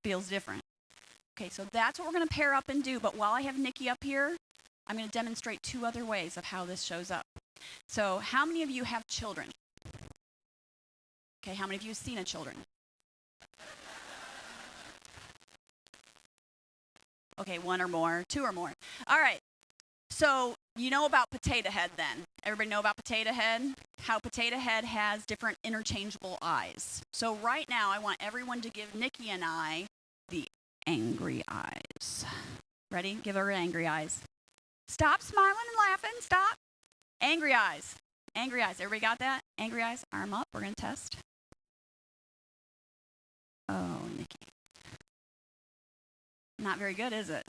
feels different. Okay, so that's what we're going to pair up and do. But while I have Nikki up here, I'm going to demonstrate 2 other ways of how this shows up. So how many of you have children? Okay, how many of you have seen a children? Okay, 1 or more, 2 or more. All right, so you know about Potato Head then. Everybody know about Potato Head? How Potato Head has different interchangeable eyes. So right now I want everyone to give Nikki and I the angry eyes. Ready? Give her angry eyes. Stop smiling and laughing. Stop. Angry eyes. Angry eyes. Everybody got that? Angry eyes. Arm up. We're going to test. Oh, Nikki. Not very good, is it?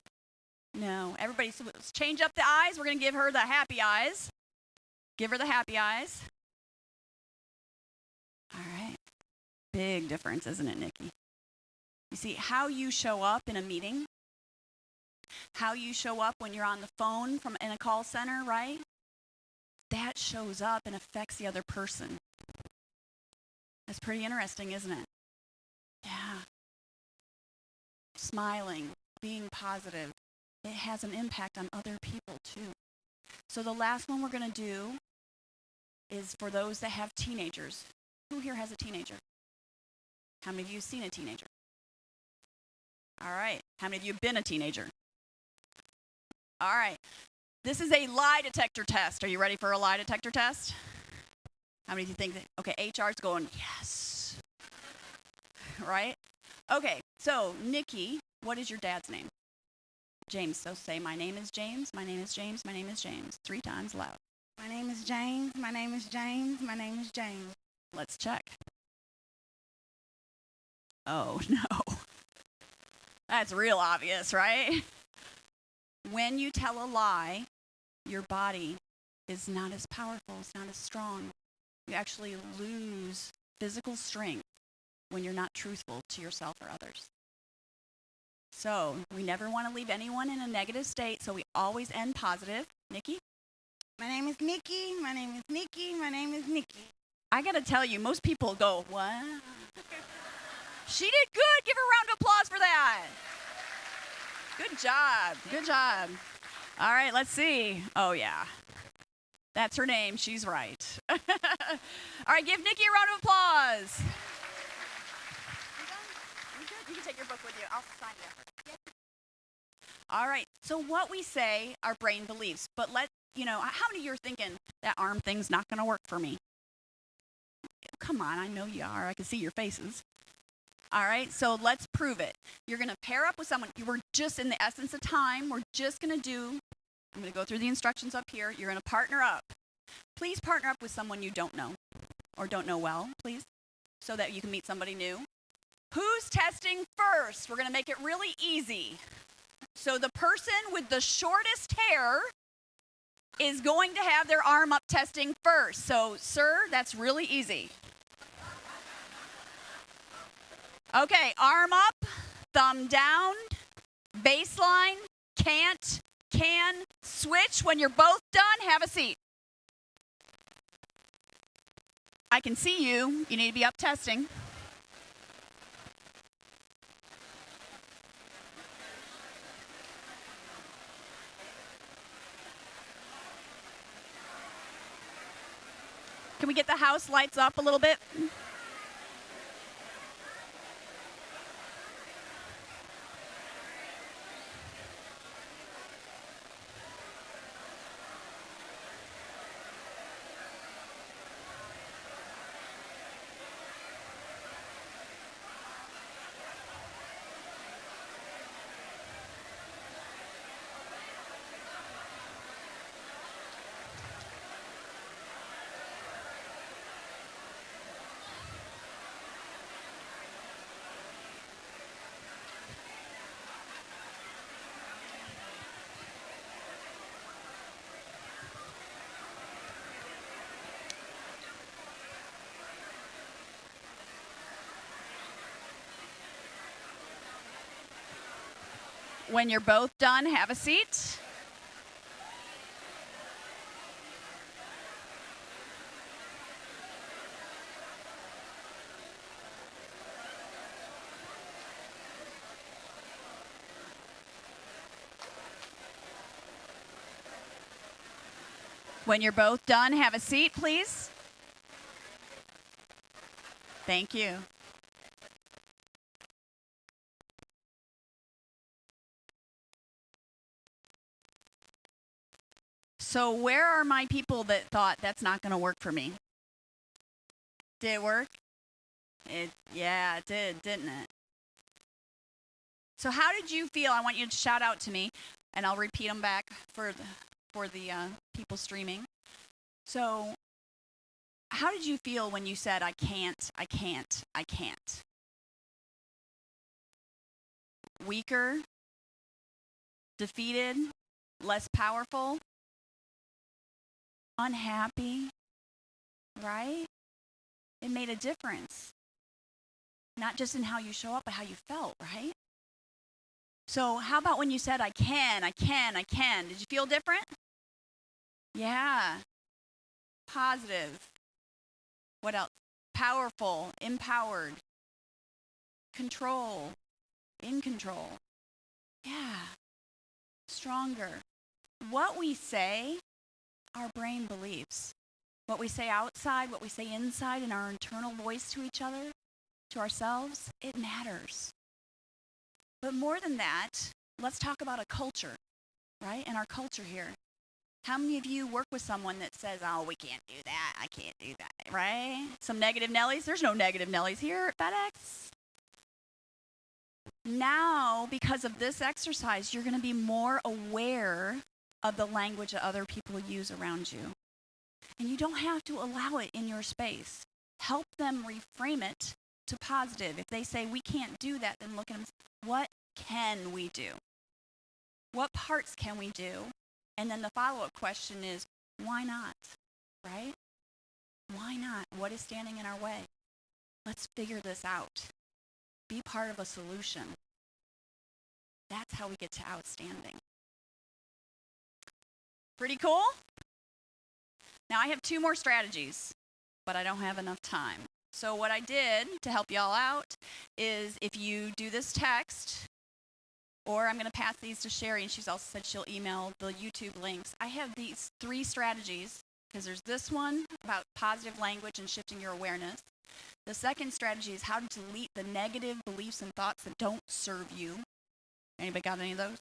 No. Everybody, so let's change up the eyes. We're going to give her the happy eyes. Give her the happy eyes. All right. Big difference, isn't it, Nikki? You see, how you show up in a meeting, how you show up when you're on the phone in a call center, right? That shows up and affects the other person. That's pretty interesting, isn't it? Yeah. Smiling, being positive, it has an impact on other people too. So the last one we're going to do is for those that have teenagers. Who here has a teenager? How many of you have seen a teenager? All right. How many of you have been a teenager? All right. This is a lie detector test. Are you ready for a lie detector test? How many of you think that? Okay, HR's going, yes. Right? Okay, so Nikki, what is your dad's name? James. So say, my name is James, my name is James, my name is James. 3 times loud. My name is James, my name is James, my name is James. Let's check. Oh, no. That's real obvious, right? When you tell a lie, your body is not as powerful, it's not as strong. You actually lose physical strength when you're not truthful to yourself or others. So we never want to leave anyone in a negative state, so we always end positive. Nikki? My name is Nikki, my name is Nikki, my name is Nikki. I got to tell you, most people go, what? She did good. Give her a round of applause for that. Good job. Good job. All right, let's see. Oh, yeah. That's her name. She's right. All right, give Nikki a round of applause. You can take your book with you. I'll sign it. All right, so what we say, our brain believes. But how many of you are thinking, that arm thing's not going to work for me? Come on, I know you are. I can see your faces. All right, so let's prove it. You're going to pair up with someone. We're just in the essence of time. We're just going to I'm going to go through the instructions up here. You're going to partner up. Please partner up with someone you don't know or don't know well, please, so that you can meet somebody new. Who's testing first? We're going to make it really easy. So the person with the shortest hair is going to have their arm up testing first. So, sir, that's really easy. Okay, arm up, thumb down, baseline, can't, can, switch. When you're both done, have a seat. I can see you. You need to be up testing. Can we get the house lights up a little bit? When you're both done, have a seat. When you're both done, have a seat, please. Thank you. So where are my people that thought that's not going to work for me? Did it work? Yeah, it did, didn't it? So how did you feel? I want you to shout out to me, and I'll repeat them back for the people streaming. So how did you feel when you said, I can't, I can't, I can't? Weaker? Defeated? Less powerful? Unhappy? Right? It made a difference. Not just in how you show up, but how you felt, right? So how about when you said, I can, I can, I can? Did you feel different? Yeah. Positive. What else? Powerful, empowered. Control, in control. Yeah. Stronger. What we say, our brain believes. What we say outside, what we say inside, in our internal voice to each other, to ourselves, it matters. But more than that, let's talk about a culture, right? And our culture here. How many of you work with someone that says, oh, we can't do that, I can't do that, right? Some negative Nellies? There's no negative Nellies here at FedEx. Now, because of this exercise, you're going to be more aware of the language that other people use around you. And you don't have to allow it in your space. Help them reframe it to positive. If they say, we can't do that, then look at them. What can we do? What parts can we do? And then the follow-up question is, why not? Right? Why not? What is standing in our way? Let's figure this out. Be part of a solution. That's how we get to outstanding. Pretty cool? Now I have 2 more strategies, but I don't have enough time. So what I did to help y'all out is if you do this text, or I'm going to pass these to Sherry, and she's also said she'll email the YouTube links. I have these 3 strategies, because there's this one about positive language and shifting your awareness. The second strategy is how to delete the negative beliefs and thoughts that don't serve you. Anybody got any of those?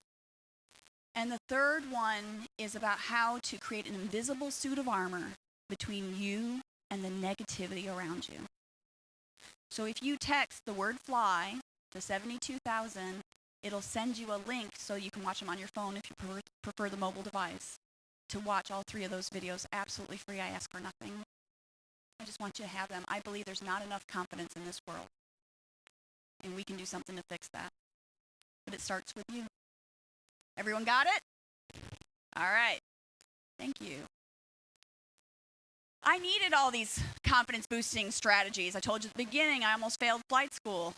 And the third one is about how to create an invisible suit of armor between you and the negativity around you. So if you text the word fly to 72,000, it'll send you a link so you can watch them on your phone if you prefer the mobile device. To watch all 3 of those videos absolutely free. I ask for nothing. I just want you to have them. I believe there's not enough confidence in this world. And we can do something to fix that. But it starts with you. Everyone got it? All right. Thank you. I needed all these confidence boosting strategies. I told you at the beginning, I almost failed flight school.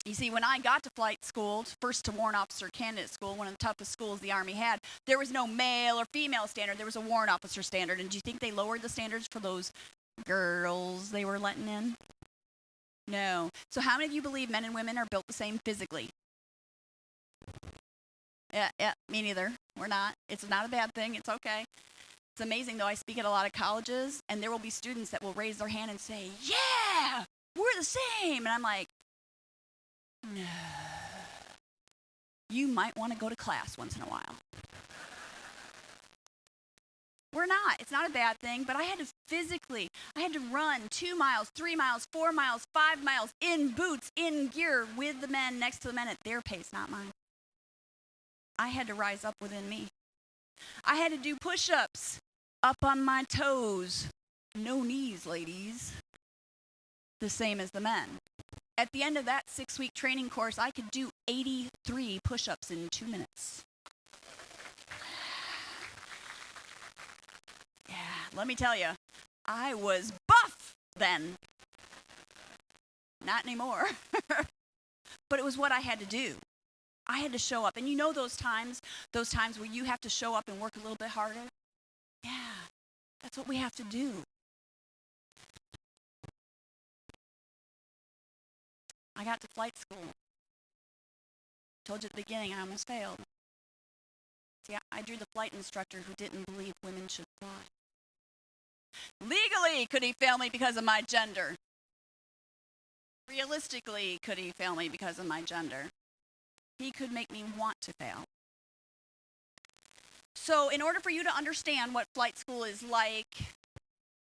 You see, when I got to flight school, first to warrant officer candidate school, one of the toughest schools the Army had, there was no male or female standard. There was a warrant officer standard. And do you think they lowered the standards for those girls they were letting in? No. So how many of you believe men and women are built the same physically? Yeah, me neither. We're not. It's not a bad thing. It's okay. It's amazing, though. I speak at a lot of colleges, and there will be students that will raise their hand and say, yeah, we're the same. And I'm like, no. You might want to go to class once in a while. We're not. It's not a bad thing, but I had to run 2 miles, 3 miles, 4 miles, 5 miles in boots, in gear, with the men, next to the men at their pace, not mine. I had to rise up within me. I had to do push-ups, up on my toes. No knees, ladies. The same as the men. At the end of that 6-week training course, I could do 83 push-ups in 2 minutes. Yeah, let me tell you, I was buff then. Not anymore. But it was what I had to do. I had to show up. And you know those times where you have to show up and work a little bit harder? Yeah, that's what we have to do. I got to flight school. Told you at the beginning I almost failed. See, I drew the flight instructor who didn't believe women should fly. Legally, could he fail me because of my gender? Realistically, could he fail me because of my gender? He could make me want to fail. So in order for you to understand what flight school is like,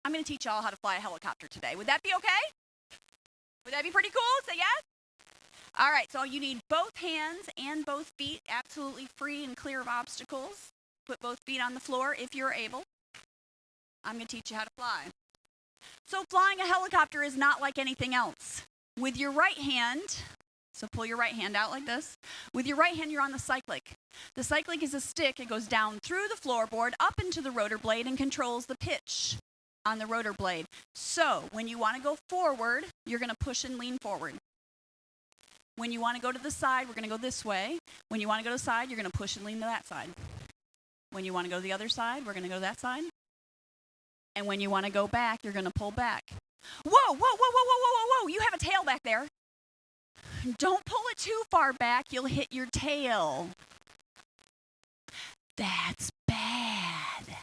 I'm going to teach y'all how to fly a helicopter today. Would that be okay? Would that be pretty cool? Say yes? All right, so you need both hands and both feet absolutely free and clear of obstacles. Put both feet on the floor if you're able. I'm going to teach you how to fly. So flying a helicopter is not like anything else. With your right hand, so pull your right hand out like this. With your right hand, you're on the cyclic. The cyclic is a stick. It goes down through the floorboard, up into the rotor blade, and controls the pitch on the rotor blade. So when you want to go forward, you're going to push and lean forward. When you want to go to the side, we're going to go this way. When you want to go to the side, you're going to push and lean to that side. When you want to go to the other side, we're going to go to that side. And when you want to go back, you're going to pull back. Whoa, whoa, whoa, whoa, whoa, whoa, whoa, whoa. You have a tail back there. Don't pull it too far back. You'll hit your tail. That's bad.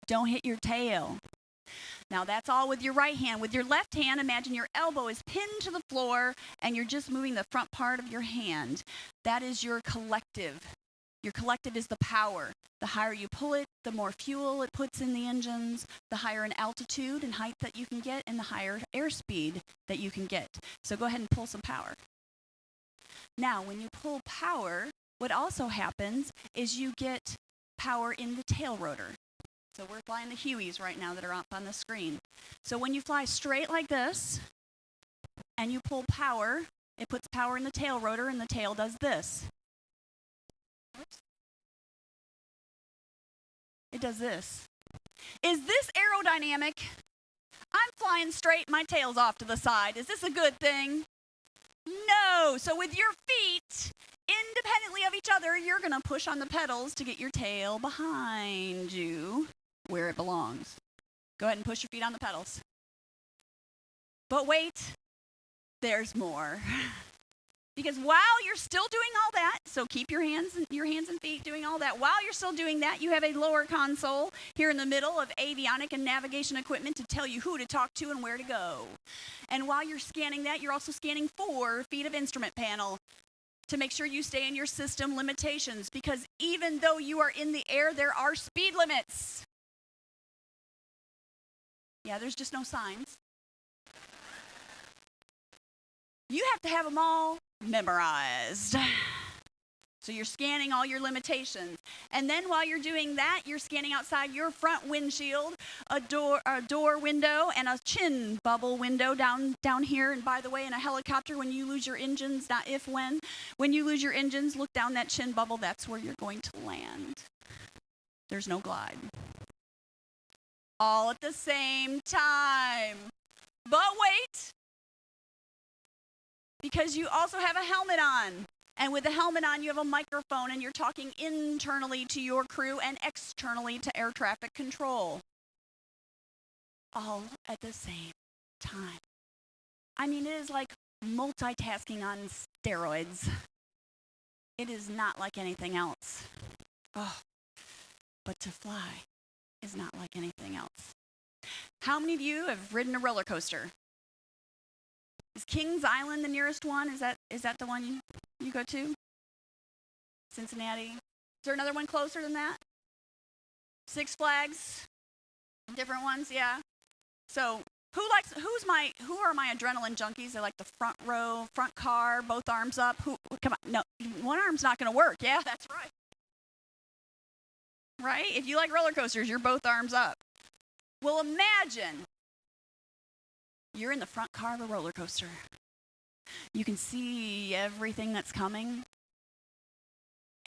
Don't hit your tail. Now that's all with your right hand. With your left hand, imagine your elbow is pinned to the floor and you're just moving the front part of your hand. That is your collective. Your collective is the power. The higher you pull it, the more fuel it puts in the engines, the higher in altitude and height that you can get, and the higher airspeed that you can get. So go ahead and pull some power. Now, when you pull power, what also happens is you get power in the tail rotor. So we're flying the Hueys right now that are up on the screen. So when you fly straight like this and you pull power, it puts power in the tail rotor and the tail does this. Oops. It does this. Is this aerodynamic? I'm flying straight, my tail's off to the side. Is this a good thing? No. So with your feet, independently of each other, you're going to push on the pedals to get your tail behind you where it belongs. Go ahead and push your feet on the pedals. But wait, there's more. Because while you're still doing all that, so keep your hands and feet doing all that. While you're still doing that, you have a lower console here in the middle of avionic and navigation equipment to tell you who to talk to and where to go. And while you're scanning that, you're also scanning 4 feet of instrument panel to make sure you stay in your system limitations. Because even though you are in the air, there are speed limits. Yeah, there's just no signs. You have to have them all memorized. So you're scanning all your limitations. And then while you're doing that, you're scanning outside your front windshield, a door window, and a chin bubble window down here. And by the way, in a helicopter, when you lose your engines, not if, when you lose your engines, look down that chin bubble. That's where you're going to land. There's no glide. All at the same time. But wait. Because you also have a helmet on. And with the helmet on, you have a microphone, and you're talking internally to your crew and externally to air traffic control. All at the same time. I mean, it is like multitasking on steroids. It is not like anything else. Oh, but to fly is not like anything else. How many of you have ridden a roller coaster? Is Kings Island the nearest one? Is that the one you go to? Cincinnati? Is there another one closer than that? Six Flags? Different ones, yeah. So who are my adrenaline junkies? They like the front row, front car, both arms up. Come on, no, one arm's not gonna work. Yeah, that's right. Right? If you like roller coasters, you're both arms up. Well, imagine you're in the front car of a roller coaster. You can see everything that's coming,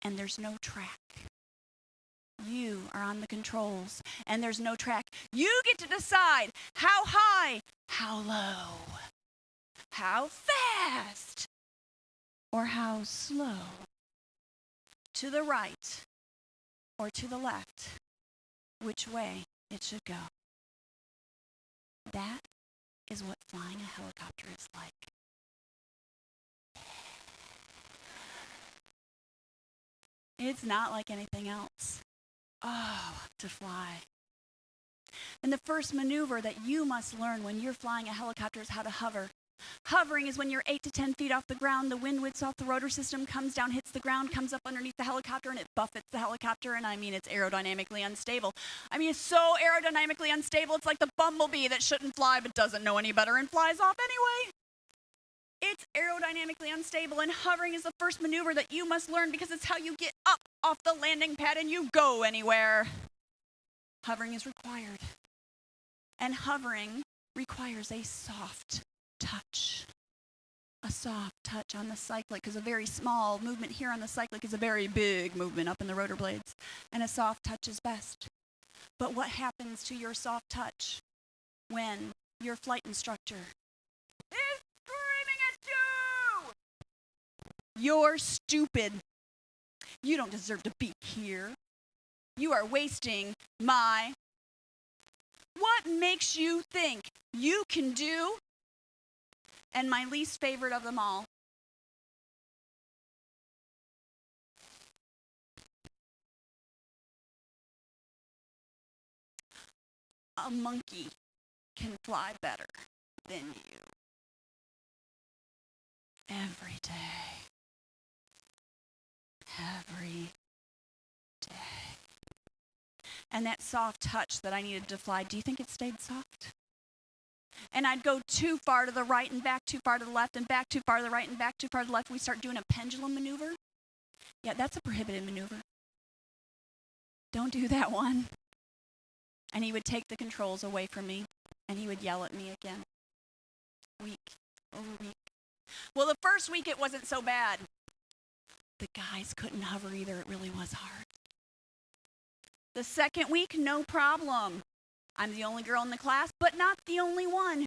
and there's no track. You are on the controls, and there's no track. You get to decide how high, how low, how fast, or how slow, to the right or to the left, which way it should go. That is what flying a helicopter is like. It's not like anything else. Oh, to fly. And the first maneuver that you must learn when you're flying a helicopter is how to hover. Hovering is when you're 8 to 10 feet off the ground, the wind whips off the rotor system, comes down, hits the ground, comes up underneath the helicopter, and it buffets the helicopter, and it's aerodynamically unstable. It's so aerodynamically unstable, it's like the bumblebee that shouldn't fly but doesn't know any better and flies off anyway. It's aerodynamically unstable, and hovering is the first maneuver that you must learn because it's how you get up off the landing pad and you go anywhere. Hovering is required. And hovering requires a soft touch. A soft touch on the cyclic, because a very small movement here on the cyclic is a very big movement up in the rotor blades. And a soft touch is best. But what happens to your soft touch when your flight instructor is screaming at you? You're stupid. You don't deserve to be here. You are wasting my... What makes you think you can do? And my least favorite of them all. A monkey can fly better than you. Every day. Every day. And that soft touch that I needed to fly, do you think it stayed soft? And I'd go too far to the right and back too far to the left and back too far to the right and back too far to the left. We start doing a pendulum maneuver. Yeah, that's a prohibited maneuver. Don't do that one. And he would take the controls away from me, and he would yell at me again. Week over week. Well, the first week it wasn't so bad. The guys couldn't hover either. It really was hard. The second week, no problem. I'm the only girl in the class, but not the only one